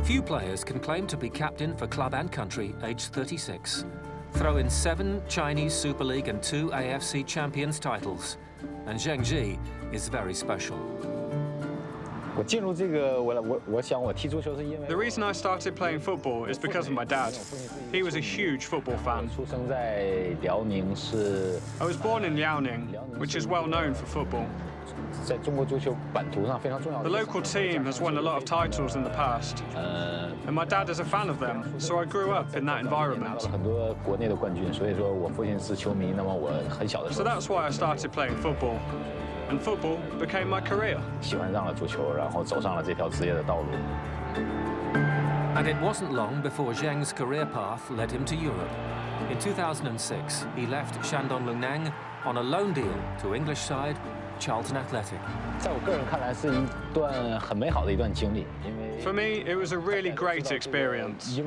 Few players can claim to be captain for club and country aged 36. Throw in 7 Chinese Super League and 2 AFC Champions titles. And Zheng Zhi is very special. The reason I started playing football is because of my dad. He was a huge football fan. I was born in Liaoning, which is well known for football. The local team has won a lot of titles in the past, and my dad is a fan of them, so I grew up in that environment. So that's why I started playing football, and football became my career. And it wasn't long before Zheng's career path led him to Europe. In 2006, he left Shandong Luneng on a loan deal to English side Charlton Athletic. For me, it was a really great experience.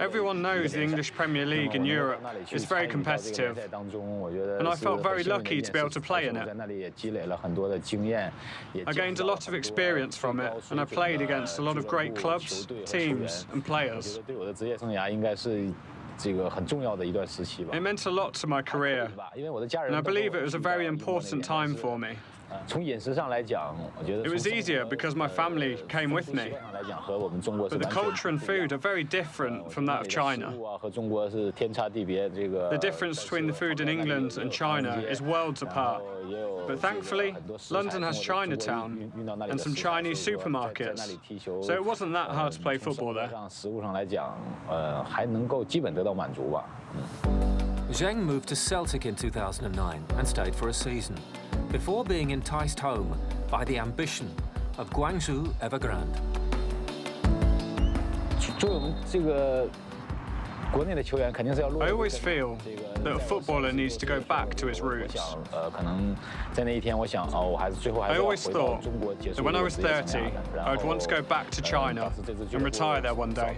Everyone knows the English Premier League in Europe is very competitive, and I felt very lucky to be able to play in it. I gained a lot of experience from it, and I played against a lot of great clubs, teams, and players. It meant a lot to my carear, and I believe it was a very important time for me. It was easier because my family came with me, but the culture and food are very different from that of China. The difference between the food in England and China is worlds apart. But thankfully, London has Chinatown and some Chinese supermarkets, so it wasn't that hard to play football there. Zheng moved to Celtic in 2009 and stayed for a season, before being enticed home by the ambition of Guangzhou Evergrande. I always feel that a footballer needs to go back to his roots. I always thought that when I was 30, I would want to go back to China and retire there one day.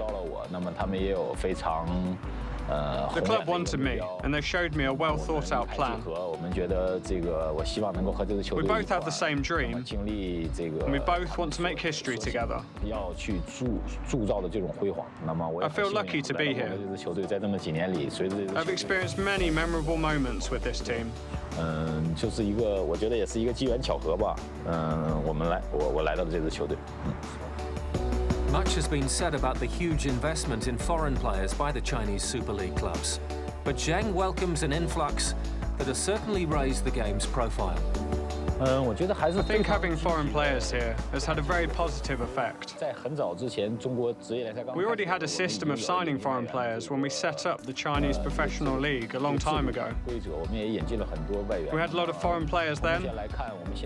The club wanted me, and they showed me a well-thought-out plan. We both have the same dream, and we both want to make history together. I feel lucky to be here. I've experienced many memorable moments with this team. Much has been said about the huge investment in foreign players by the Chinese Super League clubs, but Zheng welcomes an influx that has certainly raised the game's profile. I think having foreign players here has had a very positive effect. We already had a system of signing foreign players when we set up the Chinese Professional League a long time ago. We had a lot of foreign players then,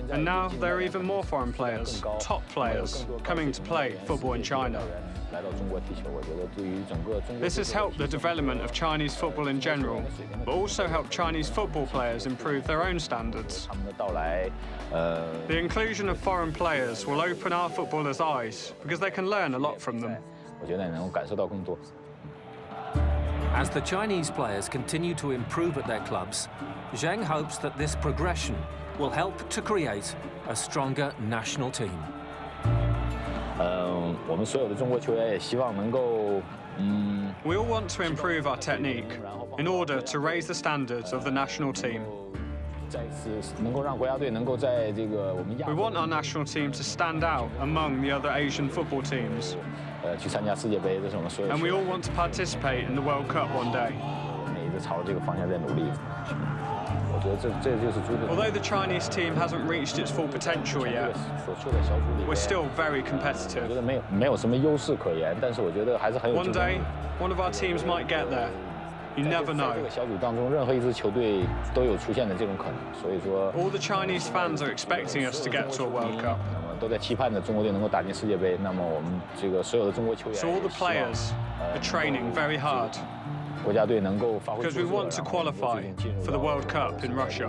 and now there are even more foreign players, top players, coming to play football in China. This has helped the development of Chinese football in general, but also helped Chinese football players improve their own standards. The inclusion of foreign players will open our footballers' eyes because they can learn a lot from them. As the Chinese players continue to improve at their clubs, Zheng hopes that this progression will help to create a stronger national team. We all want to improve our technique in order to raise the standards of the national team. We want our national team to stand out among the other Asian football teams. And we all want to participate in the World Cup one day. Although the Chinese team hasn't reached its full potential yet, we're still very competitive. One day, one of our teams might get there. You never know. All the Chinese fans are expecting us to get to a World Cup. So all the players are training very hard because we want to qualify for the World Cup in Russia.